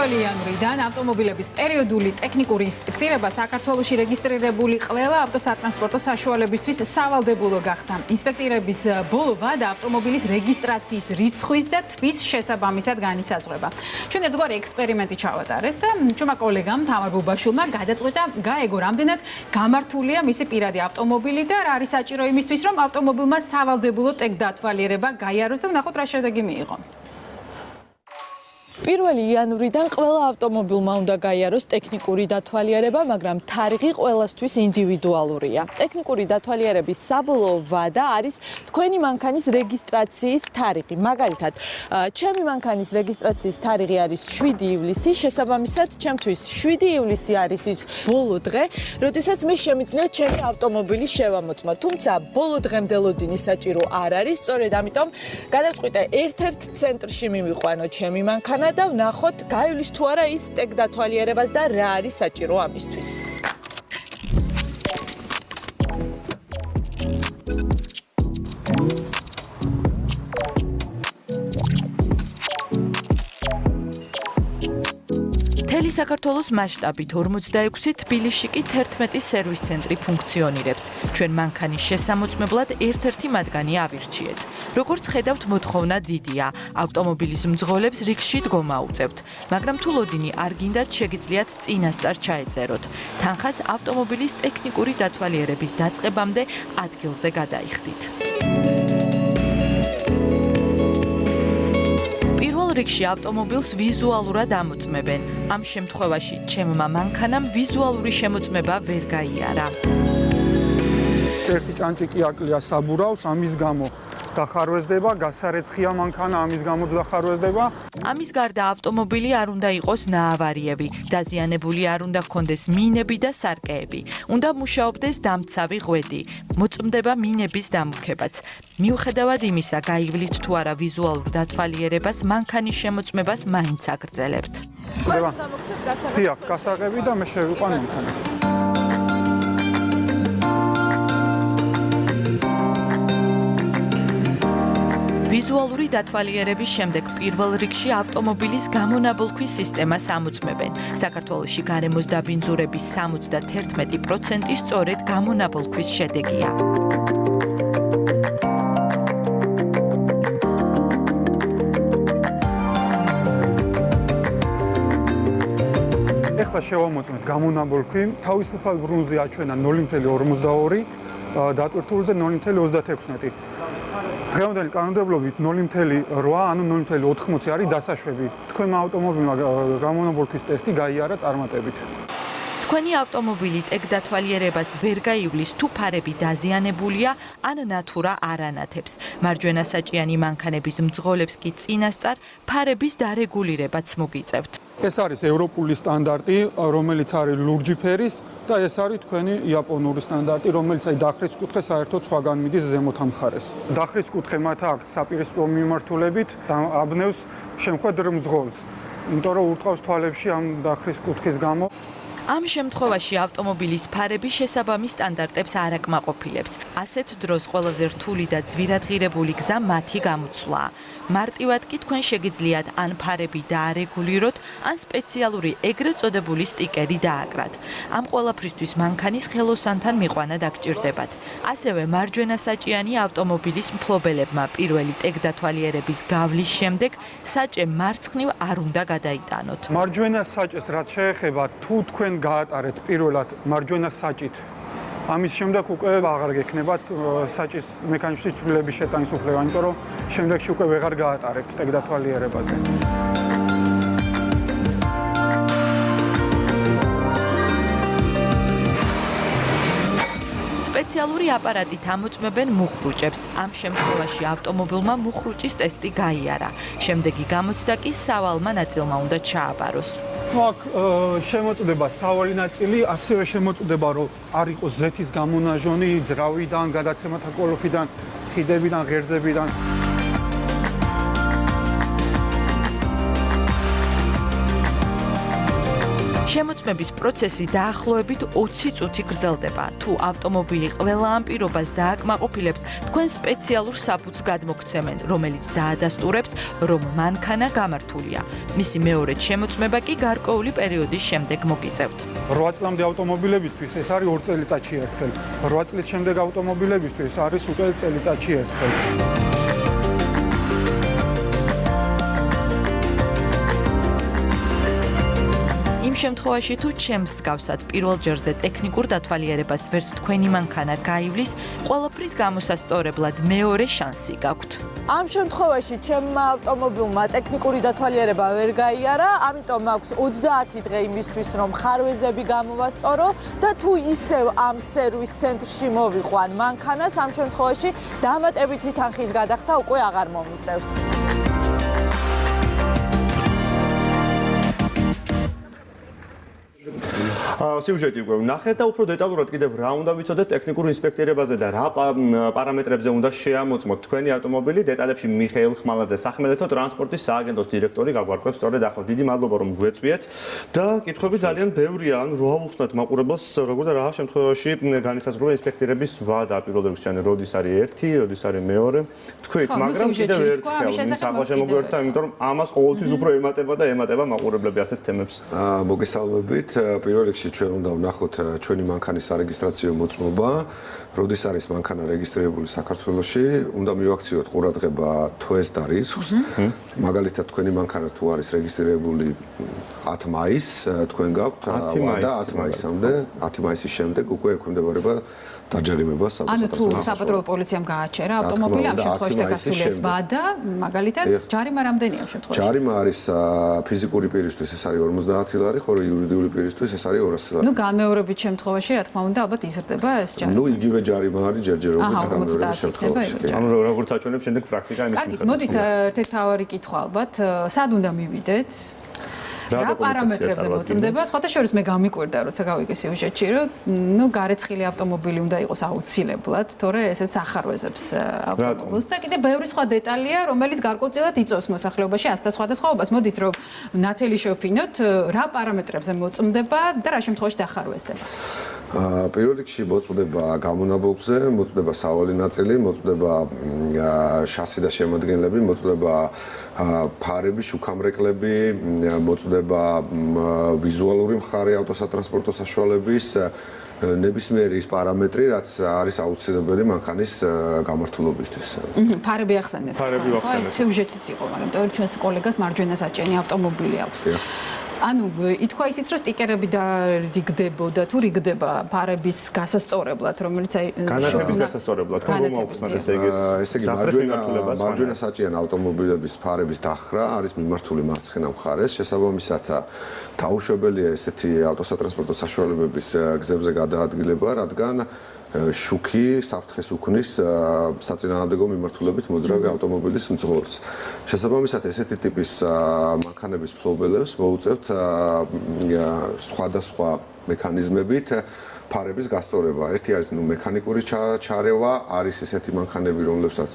პირველი იანვრიდან ავტომობილების პერიოდული ტექნიკური ინსპექტირება საქართველოში რეგისტრირებული ყველა ავტოსატრანსპორტო საშუალებისთვის სავალდებულო გახდა. ინსპექტირების ბოლო ვადა ავტომობილის რეგისტრაციის რიცხვის და თვის შესაბამისად განისაზღვრება. ჩვენ ერთგვარი ექსპერიმენტი ჩავატარეთ და ჩვენმა კოლეგამ თამარ ბუბაშვილმა გადაწყვიტა გაეგო რამდენად გამართულია მისი პირადი ავტომობილი და რა არის საჭირო იმისთვის, რომ ავტომობილმა სავალდებულო ტექდათვალიერება გაიაროს და ვნახოთ რა შედეგი მიიღო. 1 იანვრიდან ყველა ავტომობილმა უნდა გაიაროს ტექნიკური დათვალიერება, მაგრამ თარიღი ყველასთვის ინდივიდუალურია. ტექნიკური დათვალიერების საბოლოო ვადა არის თქვენი მანქანის რეგისტრაციის თარიღი. მაგალითად, ჩემი მანქანის რეგისტრაციის თარიღი არის 7 ივლისი, შესაბამისად, ჩემთვის 7 ივლისი არის ის ბოლო დღე, როდესაც მე შემიძლია ჩემი ავტომობილი შევამოწმო. თუმცა ბოლო დღემდელოდინი საჭირო არ არის, სწორედ ამიტომ გადავწყვიტე ერთ-ერთ ცენტრში მივიყვანო ჩემი მანქანა და ვნახოთ გაივლის თუ არა ის ტექდათვალიერებას და რა არის საჭირო ამისთვის. მთელი საქართველოს მასშტაბით 46, თბილისში კი 11 სერვის ცენტრი ფუნქციონირებს. ჩვენ მანქანის შესამოწმებლად ერთ-ერთი მათგანი ავირჩიეთ. როგორც ხედავთ, მოთხოვნა დიდია. ავტომობილის მძღოლებს რიგში დგომა უწევთ. მაგრამ თუ ლოდინი არ გინდათ, შეგიძლიათ წინასწარ ჩაეწეროთ. თანხას ავტომობილის ტექნიკური დათვალიერების დაწყებამდე ადგილზე გადაიხდით. პირველ რიგში ავტომობილს ვიზუალურად ამოწმებენ. ამ შემთხვევაში ჩემმა მანქანამ ვიზუალური შემოწმება ვერ გაიარა. ერთი ჭანჭი აკლია საბურავს, ამის გამო დახარვეზდება, გასარეცხია მანქანა, ამის გამო დახარვეზდება. ამის გარდა ავტომობილი არ უნდა იყოს ნაავარიები, დაზიანებული არ უნდა ჰქონდეს მინები და სარკეები. უნდა მუშაობდეს დამცავი ღვედი. მოწმდება მინების დამუქებაც. მიუხედავად იმისა, გაივლით თუ არა ვიზუალურ დათვალიერებას, მანქანის შემოწმებას მაინც აგრძელებთ. დიახ, გასაღები და მე შევიყვან მანქანას. ვიზუალური დათვალიერების შემდეგ პირველ რიგში ავტომობილის გამონაბოლქვის სისტემას ამოწმებენ. საქართველოში გარემოს დაბინძურების 71% სწორედ გამონაბოლქვის შედეგია. ეხლა შევამოწმეთ გამონაბოლქვი, თავისუფალ ბრუნვზე აჩვენა 0.42, დატვირთულზე 0.36. დღევანდელი კანონმდებლობით 0.8, ანუ 0.80 არის დასაშვები. თქვენმა ავტომობილმა გამონაბოლქვის ტესტი გაიარა წარმატებით. თქვენი ავტომობილი ტექდათვალიერებას ვერ გაივლის თუ ფარები დაზიანებულია ან ნათურა არ ანათებს. მარჯვენა საჭიანი მანქანების მძღოლებს კი წინასწარ ფარების დარეგულირებაც მოგიწევთ. ეს არის ევროპული სტანდარტი, რომელიც არის ლურჯი ფერის და ეს არის თქვენი იაპონური სტანდარტი, რომელიც დახრის კუთხე საერთოდ სხვაგან მიდის ზემოთ ამ მხარეს. დახრის კუთხე მათ აქვს საპირისპირო მიმართულებით და აბნევს შემხედრ მძღოლს. იმიტომ რომ ურტყავს თვალებში ამ დახრის კუთხის გამო. ამ შემთხვევაში ავტომობილის ფარები შესაბამის სტანდარტებს არ აკმაყოფილებს. ასეთ დროს ყველაზე რთული და ძვირადღირებული გზა მათი გამოცვლაა. მარტივად კი თქვენ შეგიძლიათ ან ფარები დაარეგულიროთ, ან სპეციალური ეგრეთ წოდებული სტიკერი დააკრათ. ამ ყველაფრისთვის მანქანის ხელოსანთან მიყვანა დაგჭირდებათ. ასევე მარჯვენა საჭიანი ავტომობილის მფლობელებმა პირველი ტექდათვალიერების გავლის შემდეგ საჭე მარცხნივ არ უნდა გადაიტანოთ. მარჯვენა საჭეს რაც შეეხება, თუ თქვენ გაატარეთ პირველად მარჯვენა საჭით. ამის შემდეგ უკვე აღარ გექნებათ საჭის მექანიზმის ცვლილების შეტანის უფლება, იმიტომ რომ შემდეგში უკვე ვეღარ გაატარებთ ტექდათვალიერებაზე. სპეციალური აპარატით ამოწმებენ მუხრუჭებს. ამ შემთხვევაში ავტომობილმა მუხრუჭის ტესტი გაიარა. შემდეგი გამოცდა კი სავალმა ნაწილმა უნდა ჩააბაროს. აქ შემოწდება სავალი ნაწილი, ასევე შემოწდება რომ არ იყოს ზეთის გამონაჟონი ძრავიდან, გადაცემათა კოლოფიდან, ხიდებიდან, ღერძებიდან. შემოწმების პროცესი დაახლოებით 20 წუთი გრძელდება. თუ ავტომობილი ყველა ამ პირობას დააკმაყოფილებს, თქვენ სპეციალურ საფუძს გადმოგცემენ, რომელიც დაადასტურებს, რომ მანქანა გამართულია. მისი მეორედ შემოწმება კი გარკვეული პერიოდის შემდეგ მოგიწევთ. 8 წლამდე ავტომობილებისთვის ეს არის 2 წელიწადში ერთხელ. 8 წლის შემდეგ ავტომობილებისთვის არის უკვე წელიწადში ერთხელ. იმ შემთხვევაში თუ ჩემს მსგავსად პირველ ჯერზე ტექნიკურ დათვალიერებას ვერც თქვენი მანქანა გაივლის, ყველაფრის გამოსასწორებლად მეორე შანსი გაქვთ. ამ შემთხვევაში ჩემმა ავტომობილმა ტექნიკური დათვალიერება ვერ გაიარა, ამიტომ მაქვს 30 დღე იმისთვის, რომ ხარვეზები გამოვასწორო და თუ ისევ ამ სერვის ცენტრში მოვიყვან მანქანას, ამ შემთხვევაში დამატებითი თანხის გადახდა უკვე აღარ მომიწევს. სიუჟეტი უკვე ვნახეთ და უფრო დეტალურად კიდევ რა უნდა ვიცოდეთ ტექნიკურ ინსპექტირებაზე და რა პარამეტრებზე უნდა შეამოწმოთ თქვენი ავტომობილი. დეტალებში მიხეილ ხმალაძე, სახმელეთო ტრანსპორტის სააგენტოს დირექტორი გაგვარკვევს სწორედ ახლა. დიდი მადლობა რომ გვეწვიეთ და კითხვები ძალიან ბევრია. ანუ რა ვუხსნათ მაყურებელს, როგორ და რა შემთხვევაში განისაზღვრება ინსპექტირების ვადა პირველ რიგში, ანუ როდის არის ერთი, როდის არის მეორე. თქვით, მაგრამ კიდევ ერთხელ ვინც ახლა შემოგვერთა, იმიტომ რომ ამას ყოველთვის უფრო ემატება და ემატება მაყურებლები ასეთ თემებს. მოგესალმებით. პირველ რიგში ჩვენ უნდა ვნახოთ ჩვენი მანქანის სარეგისტრაციო მოწმობა, როდის არის მანქანა რეგისტრირებული საქართველოში, უნდა მივაქციოთ ყურადღება თვეს და რიცხვს. მაგალითად, თქვენი მანქანა თუ არის რეგისტრირებული 10 მაისს, თქვენ გაქვთ ვადა 10 მაისამდე, 10 მაისის შემდეგ უკვე ექვემდებარება დაჯერიმება საბუთს. ანუ თუ საპატრულო პოლიციამ გააჩერა ავტომობილი, ამ შემთხვევაში დაგასრულეს ვადა, მაგალითად, ჯარიმა რამდენია ამ შემთხვევაში? ჯარიმა არის ფიზიკური პირისთვის ეს არის 50 ლარი, ხოლო იურიდიული პირისთვის ეს არის 200 ლარი. ნუ განმეორებით შემთხვევაში, რა თქმა უნდა, ალბათ იზრდება ეს ჯარიმა. ნუ იგივე ჯარიმა არის ჯერჯერობით განმეორებით შემთხვევაში. ანუ როგორც აჩვენებს შემდეგ პრაქტიკა იმის მიხედვით. კარგით, მოდით ერთ-ერთი თავარი კითხვა ალბათ, სად უნდა მივიდეთ? რა პარამეტრებზე მოწმდება? სხვათა შორის მე გამიკვირდა, როცა გავიგე სიუჟეტში, რომ ნუ გარეცხილი ავტომობილი უნდა იყოს აუცილებლად, თორე ესეც ახარვეზებს ავტომობილს და კიდე ბევრი სხვა დეტალია, რომელიც გარკვეულწილად იწვევს მოსახლეობაში ასთა სხვადასხვაობას. მოდით რომ ნათელი შევფინოთ, რა პარამეტრებზე მოწმდება და რა შემთხვევაში დახარვეზდება? პირველ რიგში მოწმდება გამონაბოლქვზე, მოწმდება სავალი ნაწილი, მოწმდება შასი და შემადგენლები, მოწმდება ფარები, შუქამრეკლები, მოწმდება ვიზუალური მხარე ავტოსატრანსპორტო საშუალების, ნებისმიერი ის პარამეტრი, რაც არის აუცილებელი მანქანის გამართულობისთვის. ფარები ახსენეთ. ფარები ვახსენეთ. სიუჟეტიც იყო, მაგრამ თორე ჩვენს კოლეგას მარჯვენა საჭიენი ავტომობილი აქვს. ანუ ითქვა ისიც რომ სტიკერები დარიგდებოდა თუ რიგდება ფარების გასასწორებლად, რომელიც აი განათების გასასწორებლად, რომ მოახსნათ ესე იგი მარჯვენა საჭიენ ავტომობილების ფარების დახრა არის მიმართული მარცხენა მხარეს, შესაბამისად დაუშვებელია ესეთი ავტოსატრანსპორტო საშუალებების გზებზე გადაადგილება, რადგან შუქი საფრთხეს უქმნის საწინააღმდეგო მიმართულებით მოძრავი ავტომობილის მძღოლს. შესაბამისად ესეთი ტიპის მანქანების ფლობელებს მოუწევთ სხვადასხვა მექანიზმებით ფარების გასწორება. ერთი არის მექანიკური ჩარევა, არის ესეთი მანქანები, რომლებსაც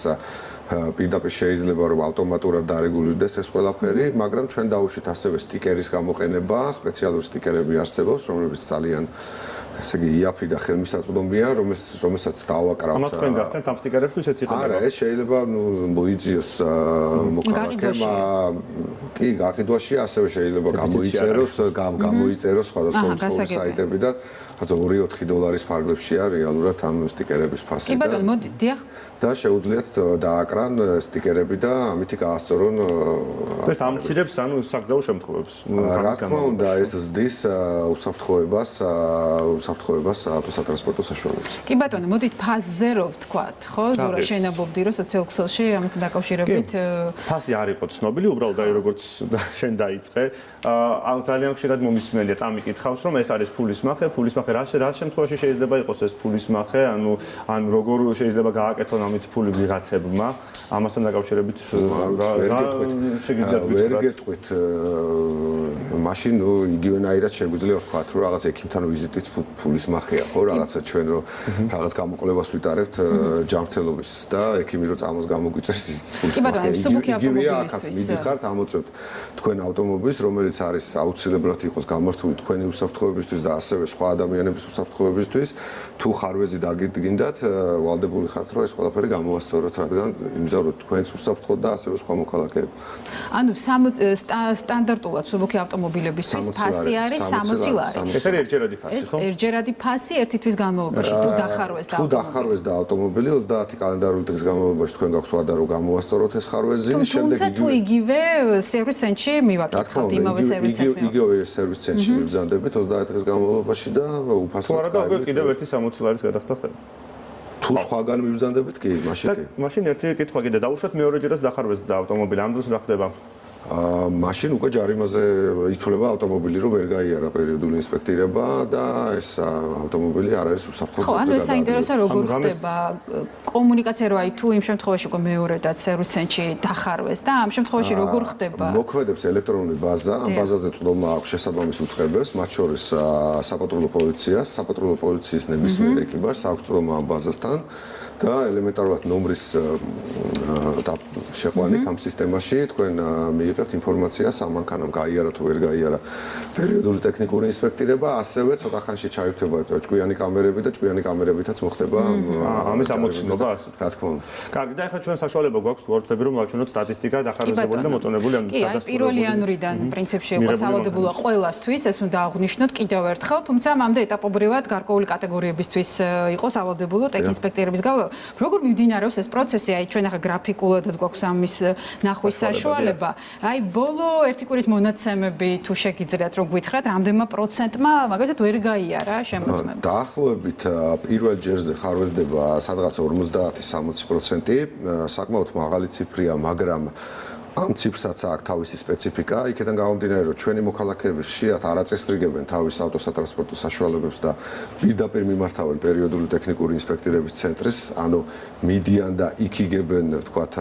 პირდაპირ შეიძლება რომ ავტომატურად დარეგულირდეს ეს ყველაფერი, მაგრამ ჩვენ დაუშვით ასევე სტიკერის გამოყენება, სპეციალური სტიკერები არსებობს, რომლებიც ძალიან ესე იგი იაფი და ხელმისაწვდომია, რომელსაც დავაკრავთ. ამათ თქვენ გასცემთ ამ სტიკერებს თუ ისეც იყიდება? არა, ეს შეიძლება მოიძიოს მოქალაქემ, კი, გაყიდვაში ასევე შეიძლება გამოიწეროს სხვადასხვა უცხოური საიტებიდან. ხაცა 2-4 დოლარის ფარგლებშია რეალურად ამ სტიკერების ფასი. კი ბატონო, მოდი, დიახ. და შეუძლიათ დააკრან სტიკერები და ამითი გაასწორონ. ეს ამცირებს ანუ საგზაო შემთხვევებს. რა თქმა უნდა, ეს ზრდის უსაფრთხოებას ავტოსატრანსპორტო საშუალებას. კი ბატონო, მოდით ფასზე რო ვთქვათ, ხო? ზურა შენაბობდი რომ სოციალ-ქსელში ამასთან დაკავშირებით ფასი არ იყო ცნობილი, უბრალოდ აი როგორც შენ დაიწყე. ანუ ძალიან ხშირად მომისმენია, წამიკითხავს რომ ეს არის ფულის მახე, რა შემთხვევაში შეიძლება იყოს ეს ფულის მახე, ან როგორ შეიძლება გააკეთონ ამით ფული ვიღაცებმა, ამასთან დაკავშირებით ვერ გეტყვით, მაშინ იგივენაირად შეგვიძლია ვთქვათ, რომ რაღაც ექიმთან ვიზიტით ფულის მახია ხო რაღაცა ჩვენ რომ რაღაც გამოკვლევას ვიტარებთ ჯანმრთელობის და ექიმი რომ წამოს გამოგვიწევს ის ფულის მახია იგივეა აქაც მიდიხართ ამოწევთ თქვენ ავტომობილს რომელიც არის აუცილებლად იყოს გამართული თქვენი უსაფრთხოებისთვის და ასევე სხვა ადამიანების უსაფრთხოებისთვის თუ ხარვეზი დაგიდგინდათ ვალდებული ხართ რომ ეს ყველაფერი გამოვასწოროთ რადგან იმგზავროთ თქვენს უსაფრთხოდ და ასევე სხვა მოქალაქეებს ანუ სტანდარტულად მსუბუქი ავტომობილებისთვის ფასი არის 60 ლარი. ეს არის ერთჯერადი ფასი, ხო? ერთჯერადი ფასი ერთი თვის განმავლობაში თუ დახარვეს და თუ დახარვეს და ავტომობილი 30 კალენდარული დღის განმავლობაში თქვენ გაქვთ ვადა რომ გამოვასწოროთ ეს ხარვეზი შემდეგ თუმცა თუ იგივე სერვის ცენტრში მივაკითხავთ იმავე სერვის ცენტრში იგივე სერვის ცენტრში მივბრძანდებით 30 დღის განმავლობაში და უფასოდ თუ არა და უკვე კიდევ ერთი 60 ლარის გადახდა ხდება. თუ სხვაგან მივბრძანდებით კი მაშინ კი მაშინ ერთი კითხვა კიდე დაუშვათ მეორეჯერაც დახარვეს და ავტომობილი ამ დროს რა ხდება? მაშინ უკვე ჯარიმაზე ითვლება ავტომობილი რომ ვერ გაიარა პერიოდული ინსპექტირება და ეს ავტომობილი არ არის უსაფრთხო ხო, ანუ ეს საინტერესოა როგორ ხდება კომუნიკაცია რომ აი თუ იმ შემთხვევაში უკვე მეორედაც სერვის ცენტრში დახარვეს და ამ შემთხვევაში როგორ ხდება? მოქმედებს ელექტრონული ბაზა, ამ ბაზაზე წვდომა აქვს შესაბამის უწყებებს, მათ შორის საპატრულო პოლიციას, საპატრულო პოლიციის ნებისმიერ ეკიპაჟს აქვს წვდომა ამ ბაზასთან და ელემენტარულად ნომრის და შეყვანით ამ სისტემაში თქვენ მიიღებთ ინფორმაციას ამ მანქანამ გაიარა თუ ვერ გაიარა პერიოდული ტექნიკური ინსპექტირება, ასევე ცოტა ხანში ჩაირთვება ჭკვიანი კამერები და ჭკვიანი კამერებითაც მოხდება ამის ამოცნობა ასე. რა თქმა უნდა. კარგი, და ახლა ჩვენ საშუალება გვაქვს ვორცები რომ ვაჩვენოთ სტატისტიკა დახარვებული და მოწონებული ამ დადასტურებული. კი, 1 იანვრიდან პრინციპში იყო სავალდებულო ყველასთვის, ეს უნდა აღვნიშნოთ კიდევ ერთხელ, თუმცა მამდე ეტაპობრივად გარკვეული კატეგორიებისთვის იყო სავალდებულო ტექინსპექტირების გავლა. როგორ მიმდინარეობს ეს პროცესი? აი ჩვენ ახლა გრაფიკულადაც გვაქვს ამის ნახვის საშუალება. აი ბოლო ერთი კვირის მონაცემები თუ შეგიძლიათ რომ გვითხრათ, რამდენმა პროცენტმა მაგალითად ვერ გაიარა შემოწმება? დაახლოებით პირველ ჯერზე ხარვეზდება სადღაც 50-60%, საკმაოდ მაღალი ციფრია, მაგრამ ამ ციფრსაც აქვს თავისი სპეციფიკა. იქიდან გამომდინარე, რომ ჩვენი მოქალაქეები ხშირად არ აწესრიგებენ თავის ავტოსატრანსპორტო საშუალებებს და პირდაპირ მიმართავენ პერიოდული ტექნიკური ინსპექტირების ცენტრს, ანუ მიდიან და იქიგებენ, ვთქვათ,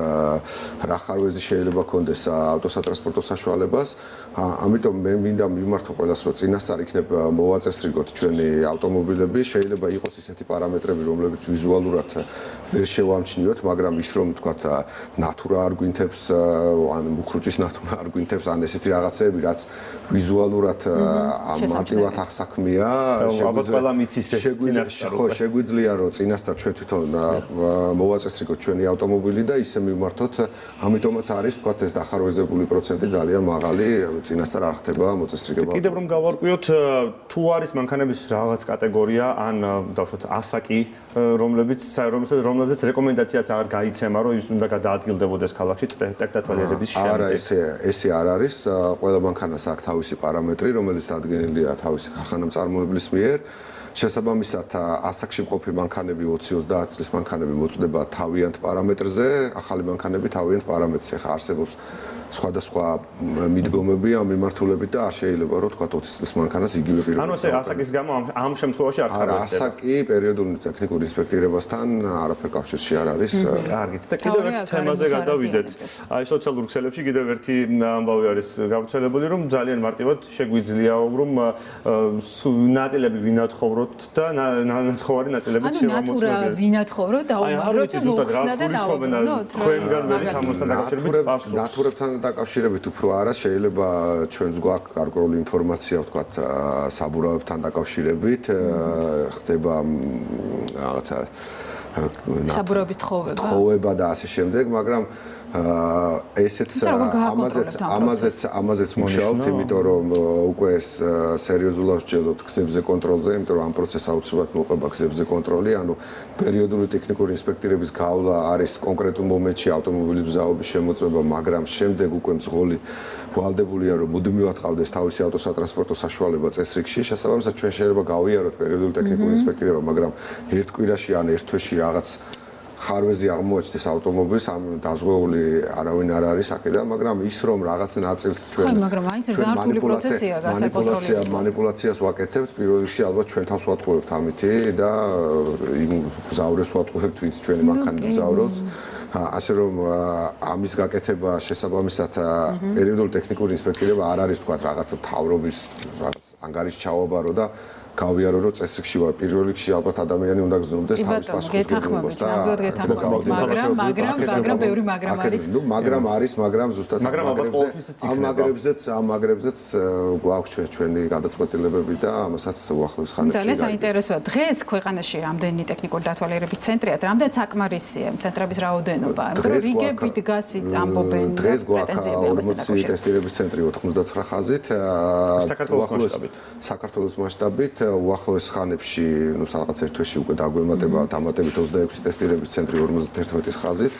რა ხარვეზი შეიძლება კონდეს ავტოსატრანსპორტო საშუალებას. ამიტომ მე მინდა მიმართო ყველას, რომ წინასწარ იქნებ მოვაწესრიგოთ ჩვენი ავტომობილები, შეიძლება იყოს ისეთი პარამეტრები, რომლებიც ვიზუალურად ვერ შევამჩნიოთ, მაგრამ ის რომ ვთქვათ, ნატურა არ გვინთებს ან მუხრუჭის ნატურა არ გვინთებს ან ესეთი რაღაცები, რაც ვიზუალურად მარტივად ახსაქმია, შეგვიძლია რომ წინასწარ ჩვენ თვითონ მოვაწესრიგოთ ჩვენი ავტომობილი და ისე მიმართოთ, ამიტომაც არის ვთქვათ ეს დახარვეზებული პროცენტი ძალიან მაღალი, წინასწარ არ ხდება მოწესრიგება. კიდევ რომ გავარკვიოთ, თუ არის მანქანების რაღაც კატეგორია ან დავშოთ ასაკი, რომლებზეც რეკომენდაციაც არ გაიცემა, რომ ის უნდა გადაადგილდებოდეს ქალაქში ტექნიკათვალიერების შემდეგ. არა, ესე არ არის. ყველა მანქანას აქვს თავისი პარამეტრი, რომელიც დადგენილია თავისი ქარხანამწარმოებლის მიერ. შესაბამისად, ასაკში მყოფი მანქანები 20-30 წლის მანქანები მოწდება თავიანთ პარამეტრზე, ახალი მანქანები თავიანთ პარამეტრზე. ხა არსებობს სხვადასხვა მიდგომები ამ მიმართულებით და არ შეიძლება რომ თქვა 20 წლის მანქანას იგივე პირობები. ანუ ესე ასაკის გამო ამ შემთხვევაში არ ხარვესდება. არა, ასაკი პერიოდული ტექნიკური ინსპექტირებასთან არაფერ კავშირში არ არის. კარგით. და კიდევ ერთ თემაზე გადავიდეთ. აი სოციალურ ქსელებში კიდევ ერთი ამბავი არის გავრცელებული, რომ ძალიან მარტივად შეგვიძლია რომ ნაწილები ვინათხოვროთ და ნათხოვარი ნაწილებიც შევამოწმოთ. ანუ ნატურა ვინათხოვრო და უმაგროთ მოხსნა და დავუბრუნოთ. თქვენგან მე თამასთან დაკავშირებით პასუხს. ნატურებთან დაკავშირებით უფრო არა, შეიძლება ჩვენს გვაქვს გარკვეული ინფორმაცია, ვთქვათ, საბურავებთან დაკავშირებით, ხდება რაღაცა საბურავების თხოვება და ასე შემდეგ, მაგრამ ესეც ამაზეც მუშაობთ, იმიტომ რომ უკვე ეს სერიოზულად ვსჯელობთ გზებზე კონტროლზე, იმიტომ რომ ამ პროცესს აუცილებლად მოყვება გზებზე კონტროლი, ანუ პერიოდული ტექნიკური ინსპექტირების გავლა არის კონკრეტულ მომენტში ავტომობილის მზაობის შემოწმება, მაგრამ შემდეგ უკვე მძღოლი ვალდებულია რომ მუდმივად ყავდეს თავისი ავტოსატრანსპორტო საშუალება წესრიგში, შესაბამისად ჩვენ შეიძლება გავიაროთ პერიოდული ტექნიკური ინსპექტირება, მაგრამ ერთ კვირაში ან ერთ თვეში რაღაც ხარვეზი აღმოაჩნდეს ავტომობილს, ამ დაზღვეული არავინ არ არის აქედან, მაგრამ ის რომ რაღაც ნაწილს ჩვენ მაგრამ მაინც ზართული პროცესია გასაკონტროლებული. მანიპულაციას ვაკეთებთ, პირველ რიგში ალბათ ჩვენ თავს ვატყუებთ ამითი და იმ გზავრებს ვატყუებთ, ვინც ჩვენი მანქანით გზავრობს. ასე რომ ამის გაკეთება შესაბამისად პერიოდული ტექნიკური ინსპექტირება არ არის თქვა რაღაც მთავრობის რაღაც ანგარიში ჩავაბარო და გავიარო რომ წესრიგში ვარ პირველ რიგში ალბათ ადამიანი უნდა გზნობდეს თავის პასუხს გეგმებას და მაგრამ ბევრი მაგრამ არის ნუ მაგრამ ზუსტად ამ მაგრებზეც გვაქვს ჩვენი გადაწყვეტილებები და ამასაც უახლოეს ხანებში ძალიან საინტერესოა დღეს ქვეყანაში რამდენი ტექნიკური დათვალიერების ცენტრია და რამდენი საკმარისია ცენტრების რაოდენობა იმიტომ რომ რიგებით გასით ამბობენ დღეს გვაქვს 40 ტესტირების ცენტრი 99 ხაზით საქართველოს მასშტაბით უახლოეს ხანებში, ნუ რაღაც ერთ თვეში უკვე დაგვემატება დამატებით 26 ტესტირების ცენტრი 51 ხაზით.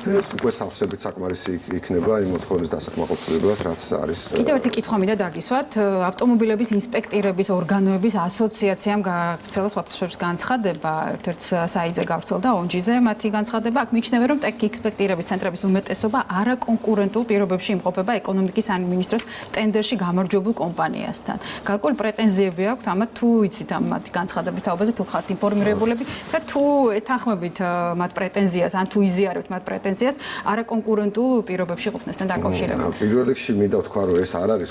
ეს უკვე სავსებით საკმარისი იქნება იმ მოთხოვნის დასაკმაყოფილებლად, რაც არის. კიდევ ერთი კითხვა მინდა დაგისვათ, ავტომობილების ინსპექტირების ორგანოების ასოციაციამ გააგრძელა სხვადასხვა განცხადება, ერთ-ერთ საიტზე გავრცელდა ონჯიზე მათი განცხადება, აქ მიიჩნევენ, რომ ტექ-ინსპექტირების ცენტრების უმეტესობა არაკონკურენტულ პირობებში იმყოფება ეკონომიკის სამინისტროს ტენდერში გამარჯვებულ კომპანიასთან. გარკვეული პრეტენზიები აქვთ ამათ თუ იცით ამ მათი განცხადების თაობაზე თუ ხართ ინფორმირებულები და თუ ეთანხმებით მათ პრეტენზიას ან თუ იზიარებთ მათ პრეტენზიას არაკონკურენტულ პირობებში ყოფნასთან დაკავშირებით. პირველ რიგში მინდა ვთქვა, რომ ეს არ არის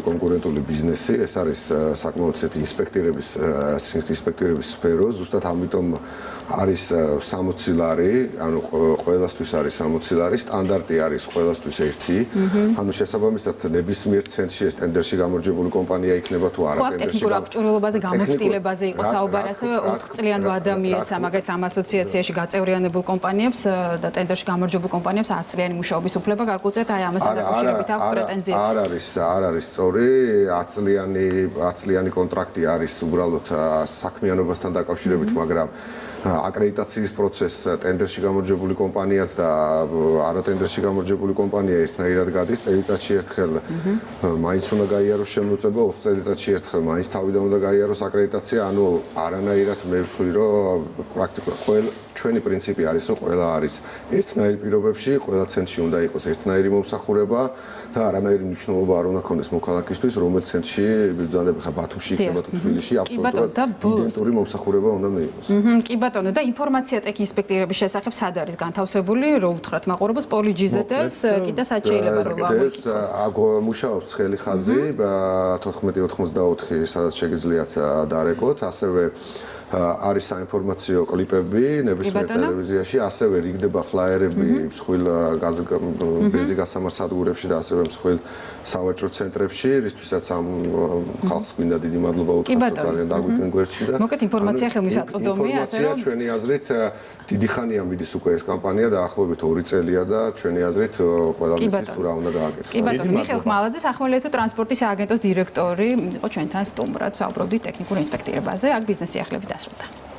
კონკურენტული ბიზნესი, ეს არის საკმაოდ ისეთი ინსპექტირების სფერო, ზუსტად ამიტომ არის 60 ლარი, ანუ ყველასთვის არის 60 ლარი, სტანდარტი არის ყველასთვის ერთი. ანუ შესაბამისად ნებისმიერ ცენტრში ეს ტენდერში გამარჯვებული კომპანია იქნება თუ არა ტენდერში აკჭურვილობაზე, გამოცდილებაზე იყო საუბარი, ასევე 4 წლიან ვადა მიეცა მაგათ ამ ასოციაციაში გაწევრიანებულ კომპანიებს და ტენდერში გამარჯვებულ კომპანიებს 10 წლიანი მუშაობის უფლება გარკვეულწილად აი ამასთან დაკავშირებით აქვს პრეტენზია. არ არის სწორი, 10 წლიანი კონტრაქტი არის უბრალოდ საქმიანობასთან დაკავშირებით, მაგრამ აკრედიტაციის პროცესს ტენდერში გამარჯვებული კომპანიაც და არა ტენდერში გამარჯვებული კომპანია ერთნაირად გადის წელიწადში ერთხელ მაინც უნდა გაიაროს შემოწმება 20 წელიწადში ერთხელ მაინც თავიდან უნდა გაიაროს აკრედიტაცია ანუ არანაირად მე ვთვლი რომ პრაქტიკულად ჩვენი პრინციპი არის რომ ყველა არის ერთნაირ პირობებში ყველა ცენტრში უნდა იყოს ერთნაირი მომსახურება და არანაირი მნიშვნელობა არ უნდა ქონდეს მოქალაქისთვის რომელ ცენტრში ბრძანდება ხა ბათუმში იქნება თუ თბილისში აბსოლუტურად იდენტური მომსახურება უნდა მიიღოს. კი ბატონო და ინფორმაცია ტექ-ინსპექტირების შესახებ სად არის განთავსებული რო უთხრათ მაყურებელს პოლიჯიზედებს კიდე სად შეიძლება რომ ვამოწმოთ მუშაობს ცხელი ხაზი 1484 სადაც შეგიძლიათ დარეკოთ ასევე არის საინფორმაციო კლიპები ნებისმიერ ტელევიზიაში, ასევე რიგდება ფლაიერები მსხვილ ბენზინ გასამართ სადგურებში და ასევე მსხვილ სავაჭრო ცენტრებში, რისთვისაც ამ ხალხს გვინდა დიდი მადლობა უთხრათ ძალიან დაგვიყვნენ გვერდში და მოკეთ ინფორმაცია ხელმისაწვდომია, ასე რომ ჩვენი აზრით დიდი ხანია მიდის უკვე ეს კამპანია დაახლოებით 2 წელია და ჩვენი აზრით ყველა მის თუ რა უნდა გააკეთოს. კი ბატონო, მიხეილ ხმალაძე, სახმელეთო ტრანსპორტის სააგენტოს დირექტორი იყო ჩვენთან სტუმრად, საუბრობდით ტექნიკურ ინსპექტირებაზე, აქ ბიზნესი ახლები დასრულდა.